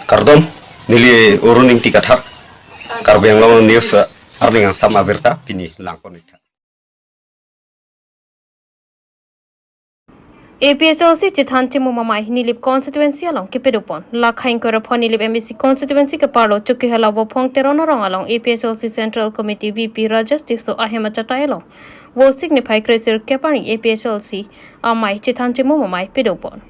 Kardom nili uruning tikathar Karbi Anglong news arning sama berta pini langkonita. APHLC Chithanti Mumamai Nilip constituency along Kipidupon, Lakhain Korapon Nilip MEC constituency Kapalo, Chukihala Wopong Teronarong along APHLC Central Committee VP Rajustice so Ahema Chatailo, will signify Crescer Kapani APHLC Amai Chithanti Mumamai Pidupon.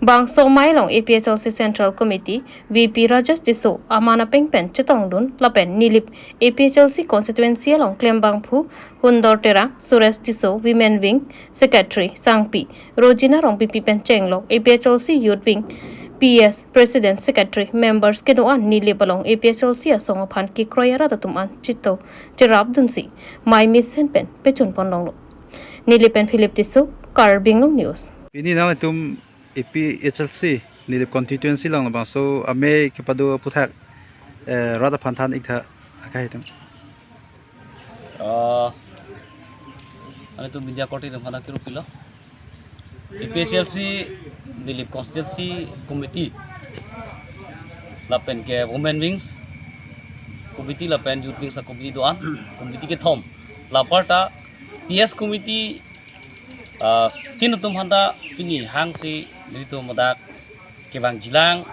Bang so mailong APHLC Central Committee VP Rajustice so Amana Pengpen Chetongdun Lapen Nilip APHLC constituency along Klembang Phu Hundortera Suresh Tiso Women Wing Secretary Sangpi Rojina Rong PP Penchenglo APHLC Youth Wing PS President Secretary Members Kedoan Nilip along APHLC Asong Pan Kikroyara Tuman Chito Cherabdunsi My Miss Senpen Pechun Pondonglo Nilipen Philip Tiso Karbi Anglong News Ini nama tum APHLC nilip constituency lang bang so ame kepadu puthak rada panthan ikha akai tum ane tu media koti tum hana kiru pilo APHLC nilip constituency committee lapen ke women wings committee lapen youth wings committee doan committee ke thom laparta PS committee tin tum handa pini hang si nilito madak kebang jilang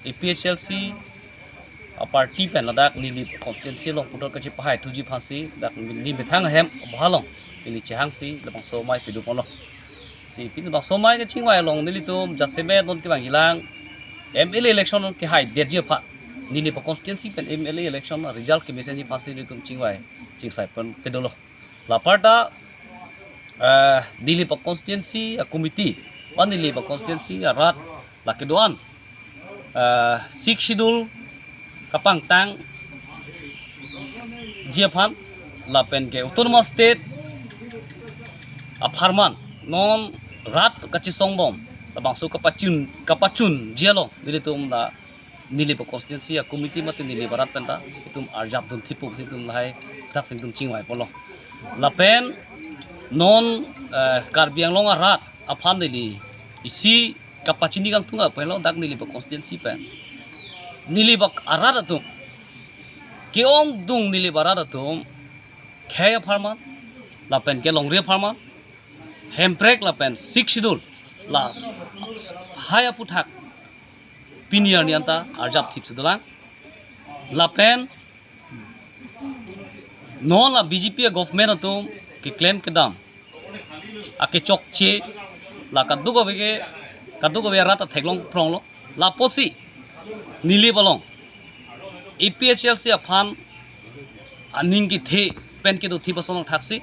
APHLC party pen ladak nilip constituency long putol kachi pahai tuji phansi dak ni bethang hem bhalong nili chehang si labang somai pidu polo si pin bang somai ke chingwai long nilito jasebe don kebang jilang MLA election ke hai derje pha nilip constituency pen MLA election result ke message phansi nilitum chingwai chingsai pen pedolo laparta Nilip constituency committee one nilip constituency rat lakedoan 6 schedule kapang tang jiaphan lapen ke autonomous state aparman non rat kachi songbom labang su kapachun jialo nilitum da nilip constituency committee mate nilip rat penta itum arjab dun thipuk situm lai tak singtum chingwai polo lapen non Karbi Anglong rat aphan dili isi kapachini kang tunga pelo dak nili ba constituency pen nili ba arat atum keong dung nili barat atum khaya farman lapen ke longre farman hemprek lapen 6 schedule las haya puthak pinier nianta arjab thip sedalang lapen non la BJP government atum ke claim ke dam ake chokche la kaddu go be rata theglong pronglo la posi nili bolong APHLC aphan aning ki the pen ke do thi pasong thaksi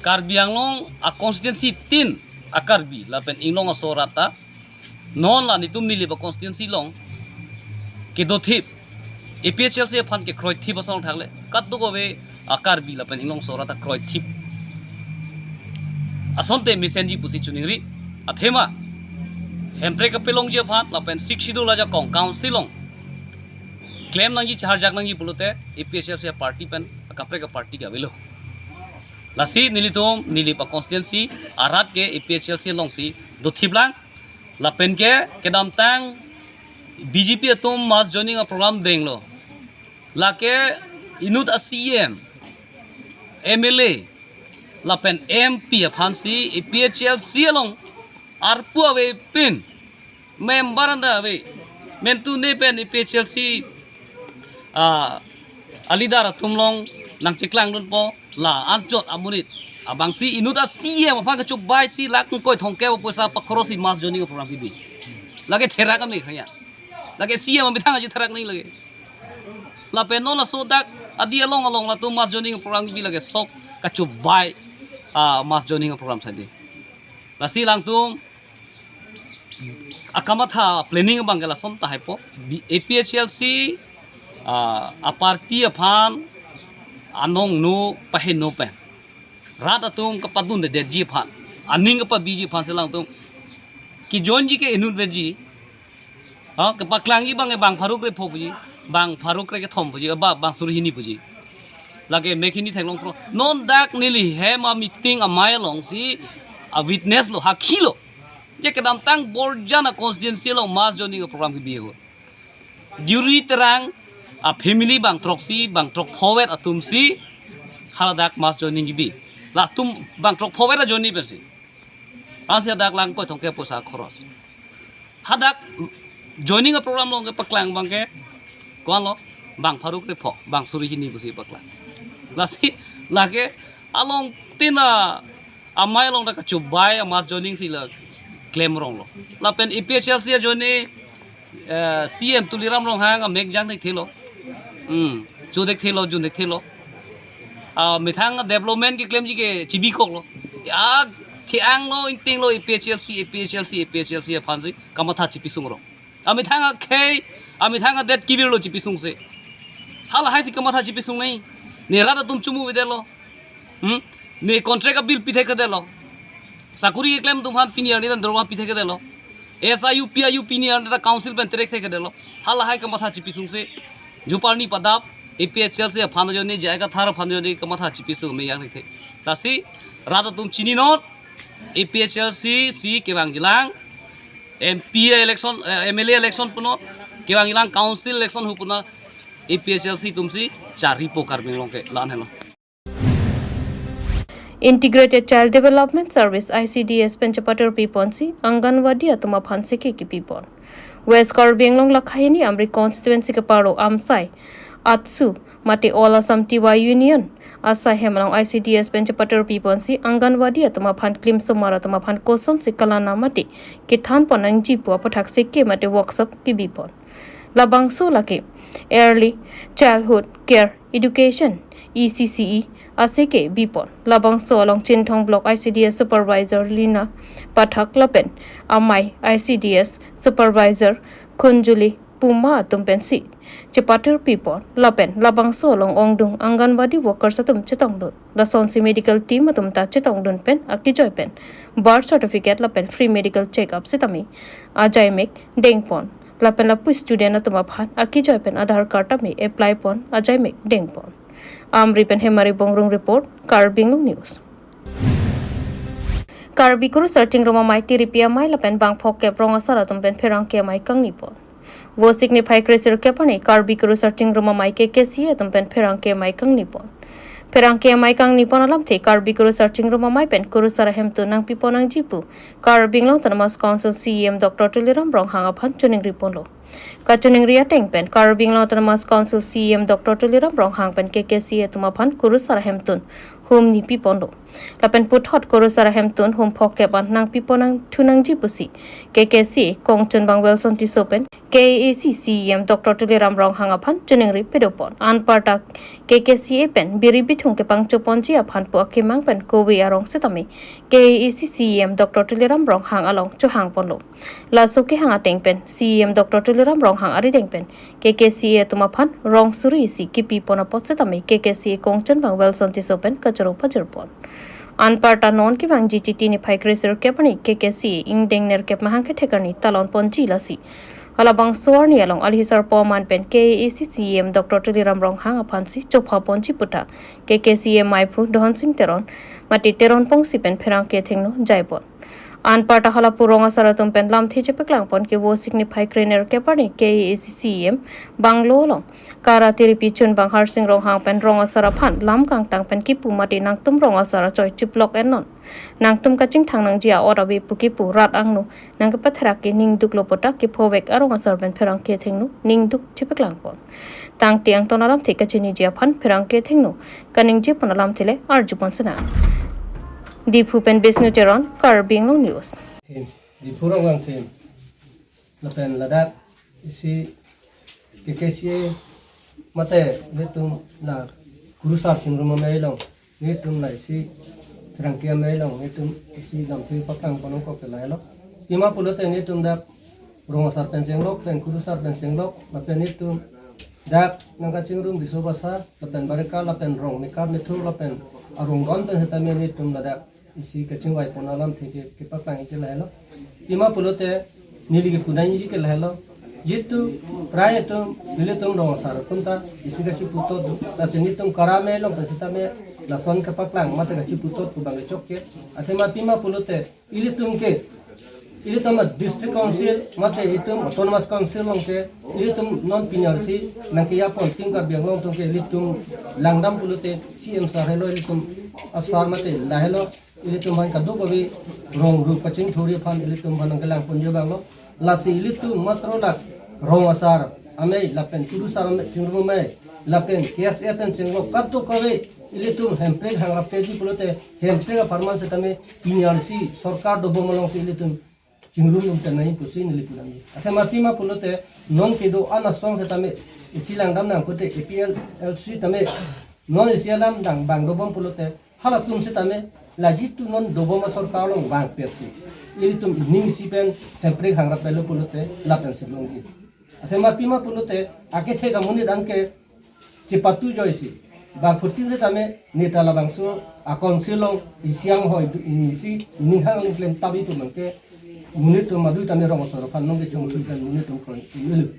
Karbi Anglong a constituency 3 akarbi la pen inglong so rata non la nitum nili ba constituency long ke do thi APHLC aphan ke kroi thi pasong thakle kaddu go be Karbi lapen inglong sorata kroi thip asonte mesenji pusi chuningri athema hempre ka pelong je phat lapen 6 schedule aja kong councilong claim nangi char jak nangi bulute APHLC party pen kapre ka party ga velo lasi nilitom nilipa constituency arat ke APHLC long si do thiblang lapen ke kedam tang BJP atom mas joining a program denglo lake inut a CM MLA lapen MP aphansi APHLC along arpu ave pin member anda ave mentu ne pen APHLC alidar tumlong nang chiklang dun po la anjot amunit abangsi inuta CM aphan ka chubai si lak koi thongke poisa pakhorosi mas joni ko program bi lage thera kam ni khaya lage CM bithang ji therak ni lage lapen no la sodak adi along la tu mas joining program bi lage sok kachubai mas joining program sadi la silang tum akamatha planning bangala somta haipo APHLC a party aphan anong no pahin no pen rat atum kapadun de ji phan aning pa biji phan selang tum ki join ji ke inun veji ka paklangi bang faruk re phobuji bang faruk re ke thom buji bang surhini buji lage mekini thaglong pro non dak nili he ma meeting a mai long si a witness lo hakilo je kedam tang borjana constituency lo mass joining program ki biye ho duri terang a family bang troksi bang trok forward atumsi haladak mass joining ki bi la tum bang trok forward a joining persi asia dak lang ko thongke posa khoros hadak joining a program lo ke paklang bang ke kon lo bang faruk te pho bang suri hini busi paklang lasi lage along tina amai long da ka chubai mass joining si la claim rong lo la pen EPHL si joining CM tuliram rong hang a mek jang dek thilo chu dek thilo jun dek thilo a mithang development ki claim ji ke chibi kok lo ya thi ang lo ting lo EPHL phan si kamatha chipi sung ro a mithang det kibir lo chipi sung se hal hai si kamatha chipi sung nei ne ra da tum chumu be lo ne contract bill pithe ka de lo sakuri claim tum han pini ani dan dorwa pithe ka de lo SIU PIU pini ani da council pen terek the ka de lo hal hai kamatha chipi sung se juparni padap EPHL se phan jo ne jaiga thar phan jo ne kamatha chipi sung me yang the tasi ra da tum chini not EPHL si kewang jilang MP election MLA election puno kewang jilang council election hu puno EPHL tumsi chari po Karbi Anglong ke lan helo Integrated Child Development Service ICDS Penchapatar Piponsi Anganwadi atuma phanse ki pipon West Karbi Anglong lakhayini amri constituency ke paro amsai atsu mate all Assam TY Union asa hemlang ICDS Penchapatar Piponsi Anganwadi atuma phan klim somara atuma phan koson sikalana mate ki than panang jipu apathak sekke mate workshop ki bipon labangso lake early childhood care education ECCE aseke bipon labangso along Chinthong block ICDS supervisor Lina Pathak Lapen amai ICDS supervisor Kunjuli Puma tumpensi Chipatir people Lapen labangso along Ongdung Anganwadi workers atum chitongdun la sonsi medical team atum ta chitongdun pen akijoy pen birth certificate Lapen free medical check up sitami ajai mek dengpon Lapen lapu student atuma phan akijoy pen Aadhaar card me apply pon ajai mek dengpon Amri pen hemari bongrung report Karbi Anglong news Karbi kuru searching roma mai tiripia mai Lapen bang phok ke prong asara tum pen pherang ke mai kangni pon wo signify kresir ke pani Karbi kuru searching roma mai ke si tum pen pherang ke mai kangni pon Perang ke mai kang nipon alam the Karbi kuru searching room mai pen kuru sara hem tu nang piponang jipu Karbi Anglong Tanamas Council CEM Dr. Tuliram Rong hanga phan chuning ripon lo ka chuning ria teng pen Karbi Anglong Tanamas Council CEM Dr. Tuliram Rong hang pen KKC tuma phan kuru sara hem tun hum ni pipon lo lapen put hot kuru sara hem tun hum phok ke ban nang piponang thunang jipu si KKC Kongchun bang Wilson ti sopen KAC CEM Dr. Tuliram Rong hanga phan chuning ri pedopon an parta KKC pen biri bithung ke pang chopon ji aphan po akimang pen kowi arong setami KAC CEM Dr. Tuliram Rong hang along chu hang pon lo la so ke hanga teng pen CEM Dr. Tuliram Rong hang ari teng pen KKC tuma phan rong suri si kipi pona pot setami KKC Kongchun bang Wilson ti sopen kacharo pajur pon an parta non ki bang GCT ni phai kresir ke pani KKC ing deng ner ke mahang ke thekani talon pon ji lasi Alabang Swarni along Alhisar Poman Pen KAC CEM Dr. Tuliram Rong hang aphansi chopha ponchi puta KKCM Maipu Dohon Singh Teron mati Teron Pongsi Pen Pherang ke thengno jaipon an parta hala puronga saratum pen lam thi chepeklang pon ke wo signify krener ke pani KAC CEM Banglo long kara tiripi chun bang har sing rong hang pen rong asara phan lam kang tang pen ki pu mati nang tum rong asara choi chiplok enon nang tum kaching thang nang jia ora be pu ki pu rat angnu nang ka pathra ke ning duk lopota ki phowek arong asar pen pherang ke thengnu ning duk chepeklang pon tang tiang tonalam thika chini jia phan pherang ke thengnu kaning je ponalam thile arjupon sana Dipupen Bisnu Teron Karbi Anglong news Dipurong ang team lapen ladat isi KKC mate netum na kurusar sinruma mailong netum na isi rangkia mailong netum isi dampi pakang panong ko kelailo ima pulote netum dap rongasar penjenglok pen kurusar penjenglok lapen netum dak nangka cingrum disobasa lapen bareka lapen rong nikab netu lapen arong don pen hetame netum ladak isi kacing wai ponalam theke ke pakang ke lahelo ima pulote nili ke punai ji ke lahelo yitu pray to nile tum ro sar kunta isi ka chuputo ta sini tum karame long ta sitame la son ke paklang mate ka chuputo ku bang chokke athema tima pulote ili tum ke ini tuh district council mate itu autonomous council long ke ini tuh non pinarsi nangke ya pon tingkat biang long tuh ke ini tuh langdam pulute CM sarelo ini tuh asar mate lahelo ini tuh man kado kobi rong ru kacing thori fan ini tuh man nangke lang punjo bang lo lasi ini tuh matro lak rong asar ame lapen turu sar chungru me lapen KSF pen chenglo kato kobi ini tuh hempre hangrap teji pulute hempre ka farman se tame pinarsi sarkar do bomolong se ini tuh Cingrum tenai pusin lipunan. Atau mati ma pulote non kedo anasong setame isilang dam nang kote EPL LC tame non isialam dang bang dobom pulote halatum setame lagi tu non dobom asor kalong bang persi. Ini tum ning sipen tempre hangrap pelu pulote lapen sebelumgi. Atau mati ma pulote ake thega munit anke cepatu joisi. Bang putin setame neta labangso akon silong isiang hoi isi ninghang lingklem tabi tu mangke munit tu madu tami rong soro pan nong ke chung tu kan munit tu kon milu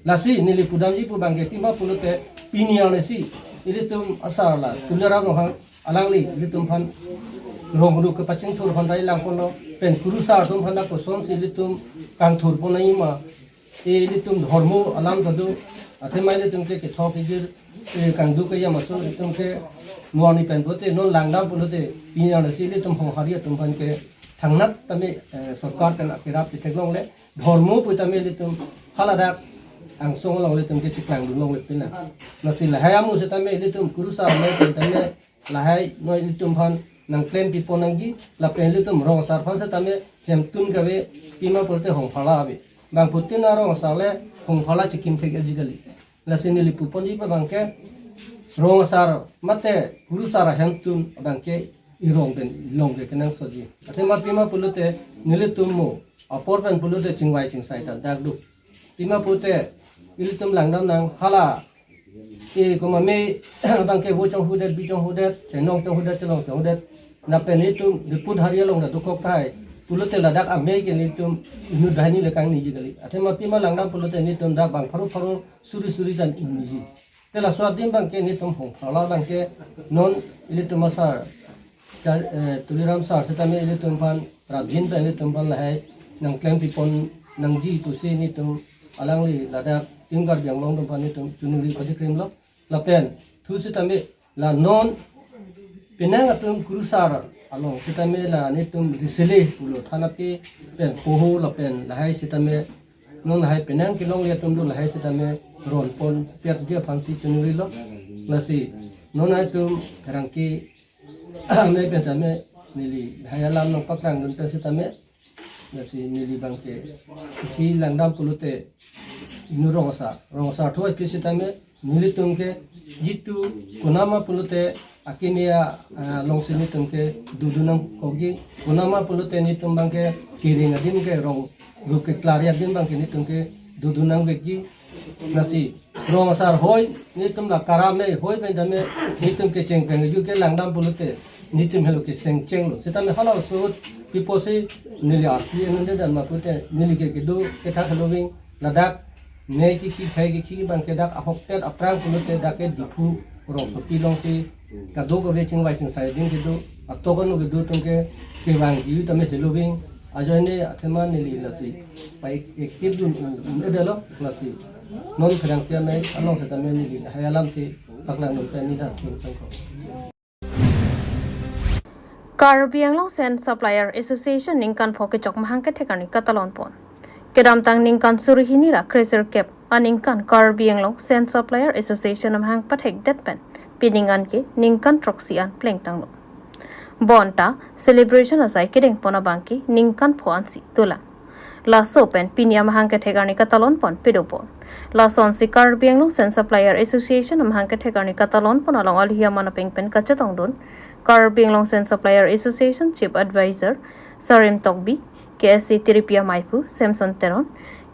lasi nili pudam ji pu bangke pima pulute pinian si ili tum asar la tulera no hang alangli ili tum pan rong ru ke paching thur pan dai lang kono pen kurusa tum pan ko son si ili tum kang thur ponai ma ili tum dharmo alam jadu athe maile tum ke thok gir kang du ke ya maso tum ke nuani pen bote non langdam pulute pinian si ili tum hong haria tum pan ke Tangnat tami sarkar kan akirap di teglong le dharmo pu tami litum haladak ang song long litum ke ciklang dulong lepina nasi lahai amu se tami litum kurusa le tami lahai noi litum han nang claim pipo nanggi la pen litum rong sar phan se tami hem tun gawe pima polte hong phala abi bang putin rong sar le hong phala chikim thek ajigali la sini lipu ponji pa bangke rong sar mate kurusa ra hem tun bangke irong ben long ke kenang soji ate ma pima pulute nilitum mo apor ben pulute chingwai chingsai ta dak du pima pute nilitum langdam nang hala e koma me bangke bo chong hudet bi chong hudet chenong chong hudet chelong chong hudet na penitum diput haria long da dukok thai pulute ladak ame ke nilitum inu dhani lekang ni jigali ate ma pima langdam pulute nilitum dak bang pharu pharu suri suri dan inji tela swadim bangke nilitum hong phala bangke non nilitum asar tuliram sar setame ini tumpan radhin pa ini tumpan lahai nang klem pipon nang ji pusi ini tum alang li lada tinggar biang long tumpan ini tum tunuri padi krim lo lapen tu setame la non pinang atum kurusar along setame la ini tum risele pulo thanapi pen poho lapen lahai setame non lahai pinang kilong liat tum lahai setame ron pon piat dia fansi tunuri lo nasi non atum rangki me pensame nili hayalam nang paklang dun pensame nasi nili bangke si langdam pulute inu rongsa thoi pisitame nili tumke jitu kunama pulute akinia longsini tumke dudunang kogi kunama pulute ni tumbangke kiring adin ke rong ruke klaria din bangke ni tumke dudunang veki nasi rongsa hoi ni tumla karame hoi pendame ni tumke chengpeng ju ke langdam pulute ni tum helo ke seng chenglo setame hala so pipose nili arti enende dan mapute nili ke do ke tha loving ladak ne ki thai ki bangke dak ahoktet aprang pulute dake dipu rong so pilong si ka do go veching waiting sai din ke do atogon go do tumke ke wang ji tame heloving ajone athema nili lasi pai ekip dun edelo lasi non khrang ke mai along setame nili hayalam ti paklang no pe ni da thung ko Karbi Anglong Sen Supplier Association ningkan phoke chok mahang ke thekani katalon pon kedam tang ningkan surihini ra crazer cap aningkan Karbi Anglong Sen Supplier Association mahang pathek detpen piningan ke ningkan troxian pleng tang bonta celebration asai kedeng pona bangki ningkan phoansi tula la sopen pinya mahang ke thekani katalon pon pedopon la sonsi Karbi Anglong Sen Supplier Association mahang ke thekani katalon pon along alhia mana pengpen kachatong don Karbi Anglong Sen Supplier Association Chief Advisor Sarim Tokbi, KSC Tiripia Maipu, Samson Teron,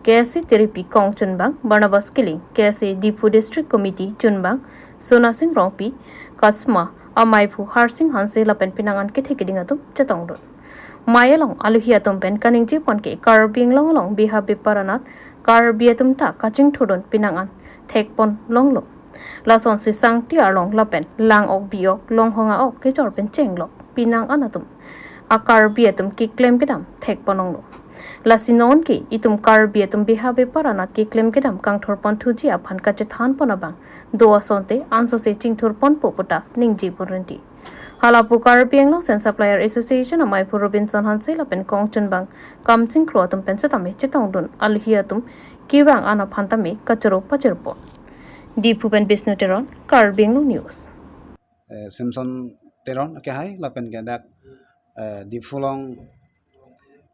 KSC Tiripi Kong Chunbang, Barnabas Killing, KSC Dipu District Committee Chunbang, Sona Singh Rompi, Kasma, Amaipu Harsing Hanse Lapen Pinangan Kitikidingatum, Chatongdon. Mayalong Aluhiatum Pen Kaning Jipon Ke Karbi Anglong Long Biha Biparanat, Karbi Atum Ta Kaching Tudon Pinangan, Thekpon Long. Lason si sang ti along lapen lang ok biok long honga ok ke jor pen chenglok pinang anatum a Karbi atum ki claim kedam thek ponong lo lasinon ki itum Karbi atum bihabe parana ki claim kedam kang thorpon thuji aphan ka chethan ponabang do asonte anso se ching thorpon poputa ningji purinti halapu Karbi Anglong and Supplier Association amai pu Robinson Hansel apen kongchun bang kamching kro atum pensatame chetong dun alhiatum kiwang ana phantame kachero pachirpo Dipupen Bisnuteron Karbi Anglong News Simpson Teron ke hai lapen ke dak di fulong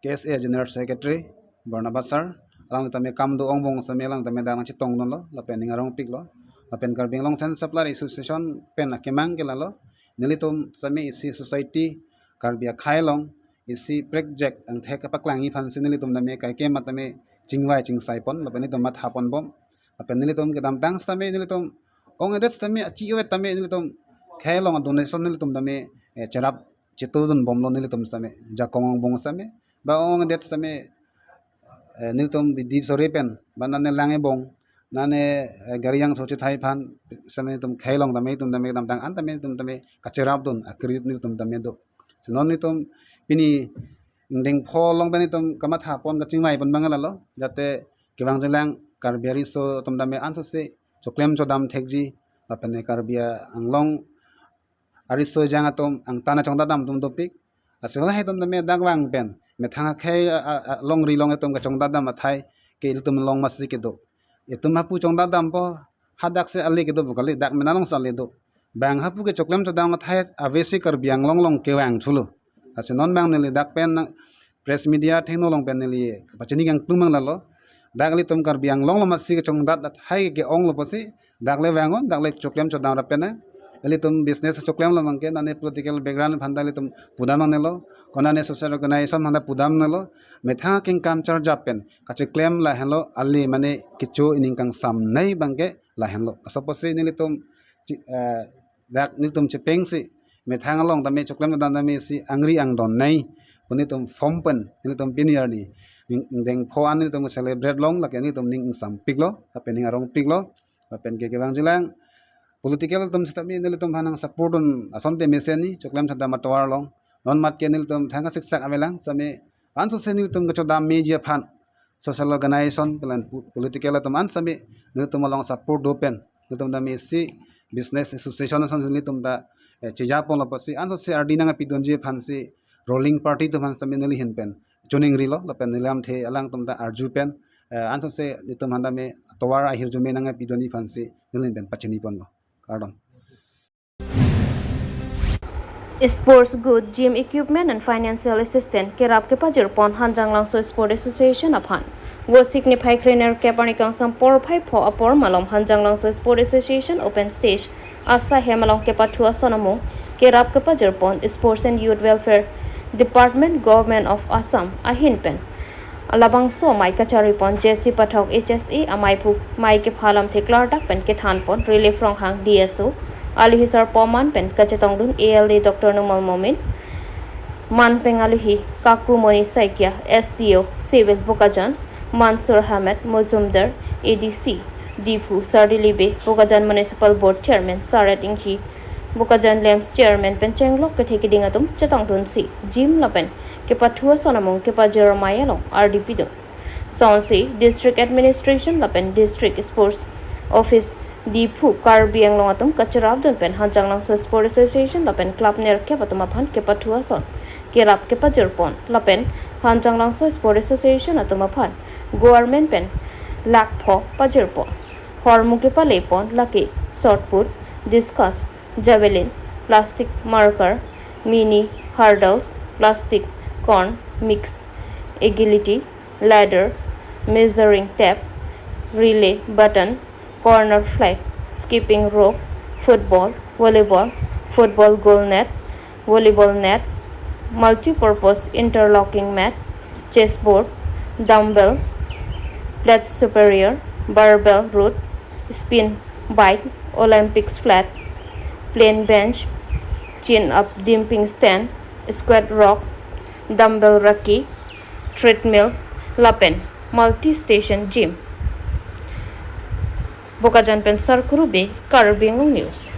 KSA General Secretary Barnabas sir lang tame kam do ongbong same lang tame dang chitong non lo lapen ngarong pik lo lapen Karbi Anglong Sen Supplier Association pen akemang ke lalo nilitum same isi society Karbi Khailong isi project ang thek paklangi phan sinilitum name kai ke matame chingwai chingsai pon lapen nitum mat hapon bom lapen nilitum ke dam tang same nilitum ong edet same chiwet tame nilitum Khailong donation nilitum dame cherap chitudun bomlo nilitum same jakong bong same ba ong det same nilitum di sorepen banane lange bong nane gariyang sochi thai phan same tum Khailong dame tum dame dam tang an tame tum dame kacherap dun akrit nilitum dame do non nilitum pini ding pholong bani tum kamat ha pon ka chingmai pon bangala lo jate kiwang jelang Karbiari so tum dame anso se so claim cho dam thekji apane Karbi Anglong ariso jang atom ang tana chong dadam tum topik asela he tum dame dagwang pen me thanga khe long ri long atom ka chong dadam athai ke tum long masi ke do etum hapu chong dadam po hadak se ali ke do bukali dak menalong sale do bang hapu ke choklem to dam athai avesi Karbi Anglong long ke wang thulo ase non bang neli dak pen press media thengno long pen neli pachini gang tumang lalo dakli tum Karbi Anglong lo masi ke chong dad athai ke ong lo pasi dakle wangon dakle choklem cho dam rapena eli tum business choklem lo mangke nane political background phandali tum pudam nelo konane social organization handa pudam nelo metha king kam char japen kache claim la hello ali mane kichu ining kang sam nei bangke la hello suppose ni tum dak ni tum chepeng si metha ngalong tame choklem dan tame si angri ang don nei puni tum fompen ni tum pinier ni deng pho an ni tum celebrate long la ke ni tum ning sam piklo tapening arong piklo tapen ke bang jilang political tum stami nil tum hanang supportun asonte meseni choklem sada matwar long non mat ke nil tum thanga siksak amelang same anso senil tum gacho dam media phan social organization plan political tum an same nil tum long support dopen nil tum da mesi business association nil tum da chija pon lo pasi anso se ardina nga pidonje phan si rolling party tum han same nil hin pen chuning rilo lapen nilam the alang tum da arju pen anso se nil tum handa me towar ahir jume nga pidoni phan si nil pen pachini pon lo Pardon. Sports good gym equipment and financial assistance kerap ke pajir pon Hanjang Langso Sport Association aphan wo signify trainer kepanikang sampor phai pho apor malom Hanjang Langso Sport Association open stage asa hemalong ke pathua sonamu kerap ke pajir pon sports and youth welfare department government of Assam ahin pen alabang so mai kachari pon jesi pathok HSE amai pu mai ke phalam theklar dak pen ke than pon relief rong hang DSO ali hisar poman pen kachetong dun ALA Dr. Numal Momin man pengaluhi kaku moni saikya SDO civil Bokajan Mansur Ahmed Mozumdar ADC Dipu Sardilibe Bokajan Municipal Board Chairman Sarat Inghi Bokajan Lems Chairman Penchenglok ke thekiding atum chetong dun si Jim Lapen ke pathua sonamong ke pa Jeremiah long RDP do Sonsi District Administration Lapen District Sports Office Dipu Karbi Anglong atum kacharab dun pen Hanjang Langso Sport Association Lapen club ner ke patum aphan ke pathua son kerap ke pajerpon Lapen Hanjang Langso Sport Association atum aphan government pen lakpho pajerpon hormu ke palepon laki shot put discus javelin plastic marker mini hurdles plastic corn mix agility ladder measuring tape relay button corner flag skipping rope football football goal net volleyball net multi-purpose interlocking mat chessboard dumbbell plate superior barbell root spin bike Olympics flat plain bench chin up dimping stand squat rock dumbbell raki treadmill lapen multi-station gym Bokajan pen Sarkurube Karbi Anglong News